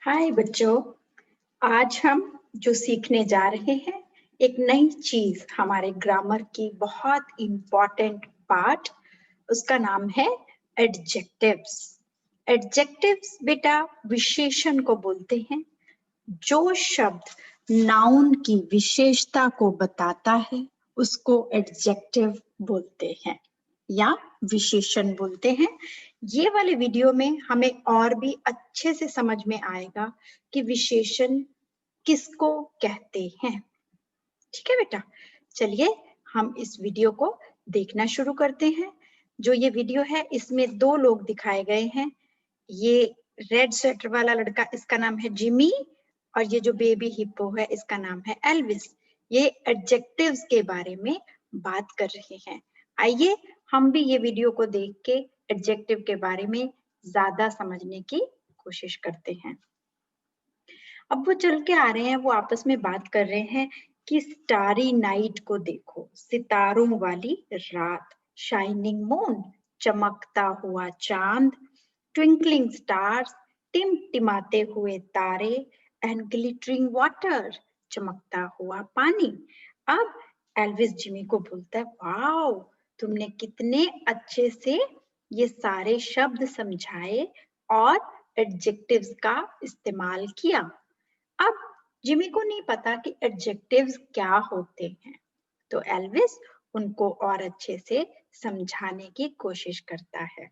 हाय बच्चों, आज हम जो सीखने जा रहे हैं एक नई चीज हमारे ग्रामर की बहुत इम्पोर्टेंट पार्ट, उसका नाम है एडजेक्टिव्स। एडजेक्टिव्स बेटा विशेषण को बोलते हैं। जो शब्द नाउन की विशेषता को बताता है उसको एडजेक्टिव बोलते हैं या विशेषण बोलते हैं। ये वाले वीडियो में हमें और भी अच्छे से समझ में आएगा कि विशेषण किसको कहते हैं। ठीक है बेटा, चलिए हम इस वीडियो को देखना शुरू करते हैं। जो ये वीडियो है इसमें दो लोग दिखाए गए हैं। ये रेड स्वेटर वाला लड़का, इसका नाम है जिमी, और ये जो बेबी हिप्पो है इसका नाम है एल्विस। ये एडजेक्टिव्स के बारे में बात कर रहे हैं। आइए हम भी ये वीडियो को देख के एडजेक्टिव के बारे में ज्यादा समझने की कोशिश करते हैं। अब वो चल के आ रहे हैं, वो आपस में बात कर रहे हैं कि स्टारी नाइट को देखो, सितारों वाली रात, शाइनिंग मून, चमकता हुआ चांद, ट्विंकलिंग स्टार्स, टिमटिमाते हुए तारे, एंड ग्लिटरिंग वाटर, चमकता हुआ पानी। अब एल्विस जिमी को बोलता है, वाओ, तुमने कितने अच्छे से ये सारे शब्द समझाए और एडजेक्टिव्स का इस्तेमाल किया। अब जिमी को नहीं पता कि एडजेक्टिव्स क्या होते हैं, तो एल्विस उनको और अच्छे से समझाने की कोशिश करता है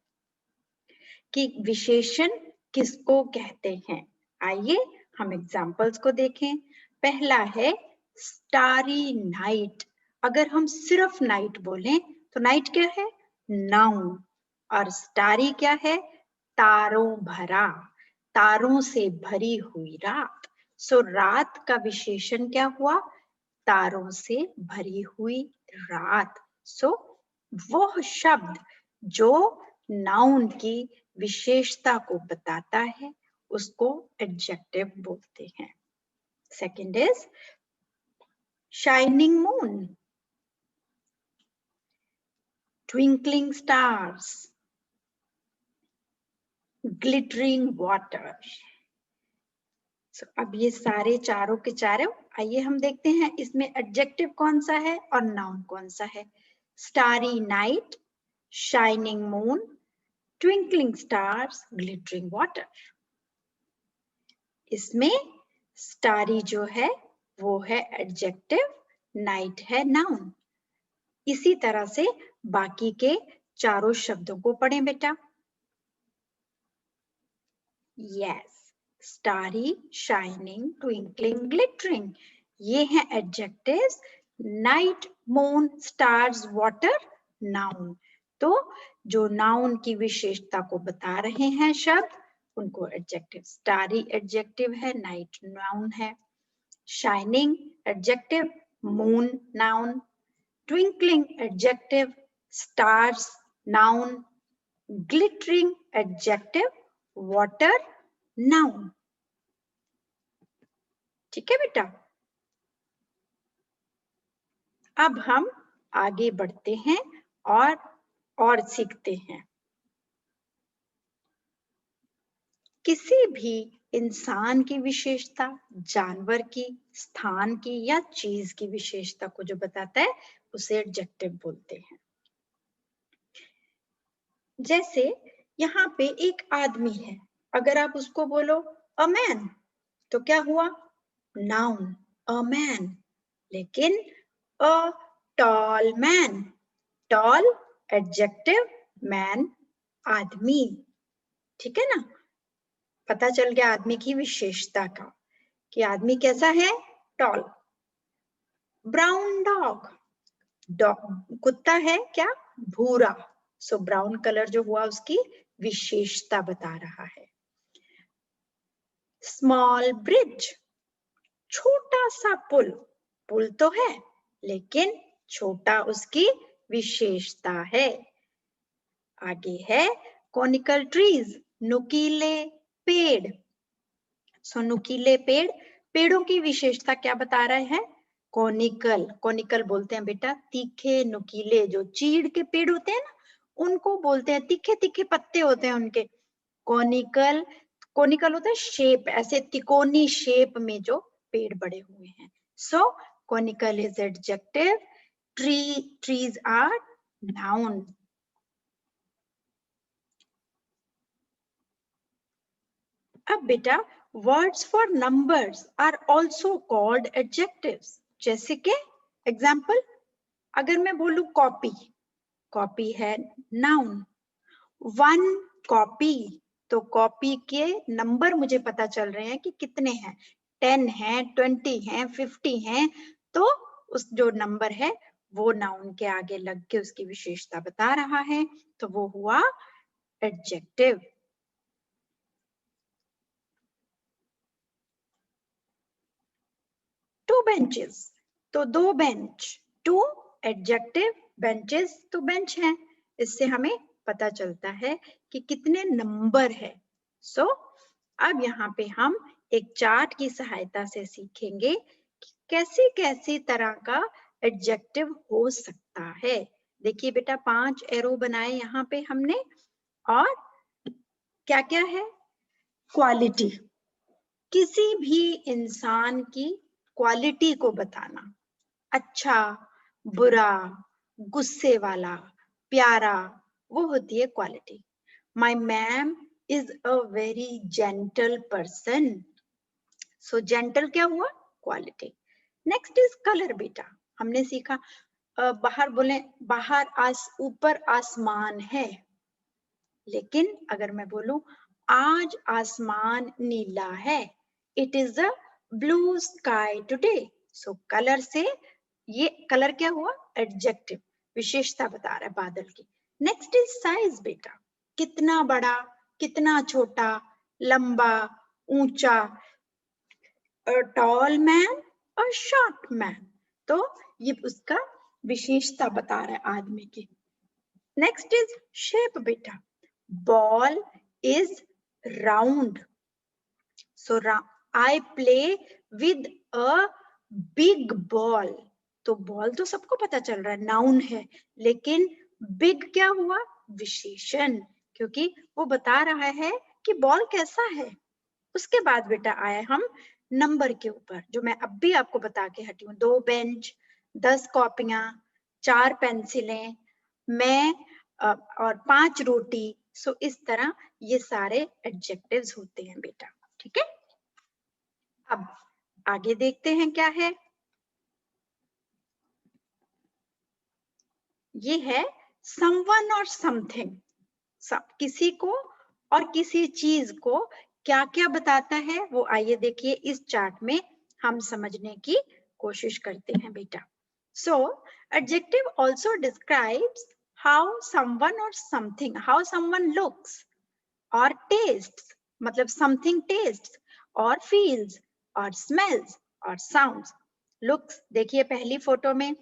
कि विशेषण किसको कहते हैं। आइए हम एग्जाम्पल्स को देखें। पहला है स्टारी नाइट। अगर हम सिर्फ नाइट बोलें तो नाइट क्या है? नाउन। और स्टारी क्या है? तारों भरा, तारों से भरी हुई रात। सो रात का विशेषण क्या हुआ? तारों से भरी हुई रात। सो वह शब्द जो नाउन की विशेषता को बताता है उसको एडजेक्टिव बोलते हैं। Second is shining moon, twinkling stars, glittering water. अब ये सारे चारों के चारों, आइए हम देखते हैं इसमें एडजेक्टिव कौन सा है और नाउन कौन सा है। Starry night, shining moon, twinkling stars, glittering water. इसमें स्टारी जो है वो है एडजेक्टिव, नाइट है नाउन। इसी तरह से बाकी के चारों शब्दों को पढ़ें बेटा। Yes, starry, shining, twinkling, glittering, ये हैं adjectives. Night, moon, stars, water, noun. तो जो नाउन की विशेषता को बता रहे हैं शब्द उनको एडजेक्टिव। स्टारी एडजेक्टिव है, नाइट नाउन है, shining adjective, moon noun, twinkling adjective, stars noun, glittering adjective, water noun. ठीक है बेटा, अब हम आगे बढ़ते हैं और सीखते हैं। किसी भी इंसान की विशेषता, जानवर की, स्थान की या चीज की विशेषता को जो बताता है उसे एडजेक्टिव बोलते हैं। जैसे यहाँ पे एक आदमी है, अगर आप उसको बोलो अ मैन तो क्या हुआ? Noun, a man. लेकिन a tall man, tall adjective, man आदमी। ठीक है ना, पता चल गया आदमी की विशेषता का कि आदमी कैसा है? टॉल। ब्राउन डॉग, डॉग कुत्ता है क्या? भूरा। सो ब्राउन कलर जो हुआ उसकी विशेषता बता रहा है। स्मॉल ब्रिज, छोटा सा पुल, पुल तो है लेकिन छोटा उसकी विशेषता है। आगे है कॉनिकल ट्रीज, नुकीले पेड़। सो नुकीले पेड़, पेड़ों की विशेषता क्या बता रहे हैं? कॉनिकल। कॉनिकल बोलते हैं बेटा तीखे नुकीले, जो चीड़ के पेड़ होते हैं ना उनको बोलते हैं, तीखे तीखे पत्ते होते हैं उनके, कॉनिकल। कोनिकल होता है शेप, ऐसे तिकोनी शेप में जो पेड़ बड़े हुए हैं. So conical is adjective. trees are noun. अब बेटा words for numbers are also called adjectives. जैसे कि एग्जाम्पल, अगर मैं बोलूं कॉपी, कॉपी है नाउन. 1 कॉपी, तो कॉपी के नंबर मुझे पता चल रहे हैं कि कितने हैं. 10 हैं, 20 हैं, 50 हैं. तो उस जो नंबर है वो नाउन के आगे लग के उसकी विशेषता बता रहा है, तो वो हुआ एडजेक्टिव. टू बेंचेस, तो 2 बेंच. टू एडजेक्टिव, बेंचेस तो बेंच हैं. इससे हमें पता चलता है कि कितने नंबर है. सो अब यहाँ पे हम एक चार्ट की सहायता से सीखेंगे कि कैसी कैसी तरह का एडजेक्टिव हो सकता है. देखिए बेटा 5 एरो बनाए यहाँ पे हमने, और क्या क्या है. क्वालिटी, किसी भी इंसान की क्वालिटी को बताना. अच्छा, बुरा, गुस्से वाला, प्यारा, वो होती है quality. My ma'am is a very gentle person. So gentle क्या हुआ, क्वालिटी. नेक्स्ट इज कलर बेटा. हमने सीखा बाहर बोले, बाहर ऊपर आसमान है, लेकिन अगर मैं बोलूं आज आसमान नीला है, it is a blue sky today. So colour से, ये कलर क्या हुआ, एडजेक्टिव, विशेषता बता रहा है बादल की. नेक्स्ट इज साइज बेटा. कितना बड़ा, कितना छोटा, लंबा, ऊंचा, टॉल मैन और शॉर्ट मैन. तो ये उसका विशेषता बता रहा है आदमी की. नेक्स्ट इज शेप बेटा. Ball is round. So I play with a big ball. तो बॉल तो सबको पता चल रहा है नाउन है, लेकिन बिग क्या हुआ, विशेषण, क्योंकि वो बता रहा है कि बॉल कैसा है. उसके बाद बेटा आए हम नंबर के ऊपर, जो मैं अब भी आपको बता के हटी हूँ. 2 बेंच, 10 कॉपियां, 4 पेंसिलें, मैं और 5 रोटी. सो इस तरह ये सारे एडजेक्टिव्स होते हैं बेटा. ठीक है, अब आगे देखते हैं क्या है. ये है समवन और समथिंग. किसी को और किसी चीज को क्या क्या बताता है, वो आइए देखिए इस चार्ट में हम समझने की कोशिश करते हैं बेटा. So adjective also describes how someone or something, how someone looks or tastes, मतलब something tastes or feels or smells or sounds. Looks देखिए पहली फोटो में,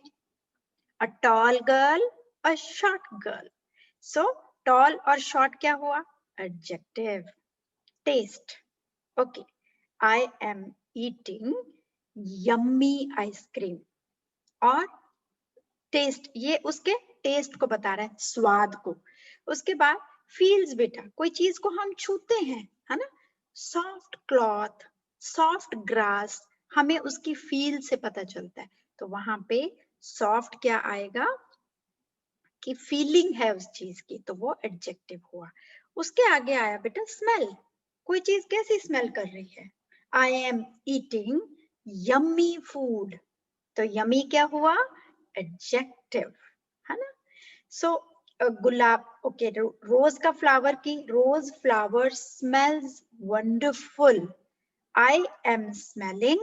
a tall girl, a short girl. So tall और short क्या हुआ, adjective. Taste, okay, I am eating yummy ice cream. और taste, ये उसके taste को बता रहा है, स्वाद को. उसके बाद feels बेटा, कोई चीज को हम छूते हैं, है ना. soft cloth, soft grass, हमें उसकी feel से पता चलता है. तो वहां पे soft क्या आएगा, कि फीलिंग है उस चीज की, तो वो एडजेक्टिव हुआ. उसके आगे आया बेटा स्मेल. कोई चीज कैसी स्मेल कर रही है, I am eating yummy food. तो यम्मी क्या हुआ, एडजेक्टिव, है ना. सो गुलाब, ओके, रोज का फ्लावर की, rose flower smells wonderful. I am smelling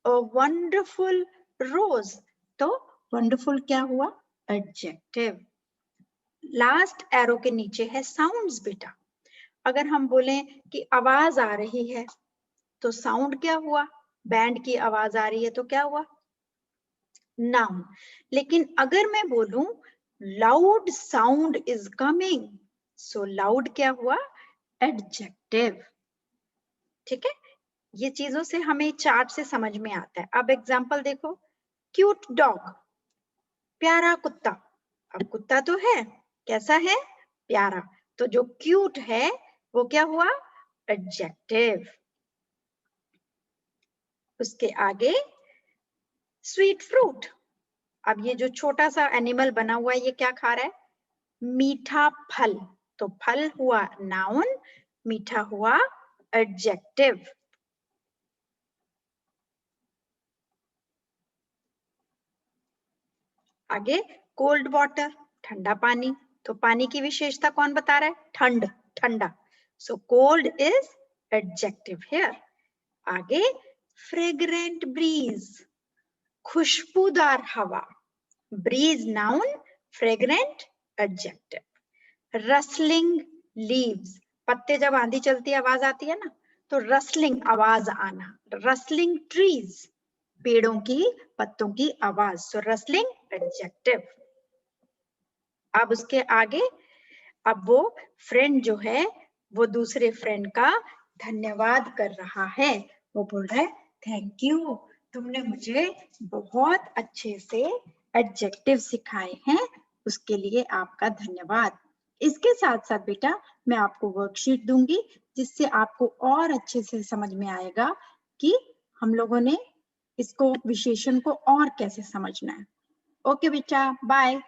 a wonderful rose. तो वंडरफुल क्या हुआ, एडजेक्टिव. लास्ट एरो के नीचे है साउंड्स बेटा. अगर हम बोलें कि आवाज आ रही है, तो साउंड क्या हुआ, बैंड की आवाज आ रही है, तो क्या हुआ, नाउन. लेकिन अगर मैं बोलूं loud sound is coming, so loud क्या हुआ, एडजेक्टिव. ठीक है, ये चीजों से हमें चार्ट से समझ में आता है. अब एग्जांपल देखो, क्यूट डॉग, प्यारा कुत्ता. अब कुत्ता तो है, कैसा है, प्यारा. तो जो क्यूट है वो क्या हुआ, एडजेक्टिव। उसके आगे स्वीट फ्रूट। अब ये जो छोटा सा एनिमल बना हुआ है, ये क्या खा रहा है? मीठा फल। तो फल हुआ नाउन, मीठा हुआ एडजेक्टिव। आगे कोल्ड वाटर, ठंडा पानी। तो पानी की विशेषता कौन बता रहा है? ठंड, ठंडा। So cold is adjective here. आगे फ्रेग्रेंट ब्रीज, खुशबूदार हवा। Breeze noun, fragrant adjective. Rustling leaves, पत्ते जब आंधी चलती है आवाज आती है ना, तो रसलिंग आवाज आना। रसलिंग ट्रीज, पेड़ों की पत्तों की आवाज। सो रसलिंग एडजेक्टिव। अब उसके आगे, अब वो फ्रेंड जो है वो दूसरे फ्रेंड का धन्यवाद कर रहा है। वो बोल रहा है थैंक यू, तुमने मुझे बहुत अच्छे से एडजेक्टिव सिखाए हैं, उसके लिए आपका धन्यवाद। इसके साथ साथ बेटा मैं आपको वर्कशीट दूंगी, जिससे आपको और अच्छे से समझ में आएगा कि हम लोगों ने इसको, विशेषण को और कैसे समझना है। ओके बेटा, बाय।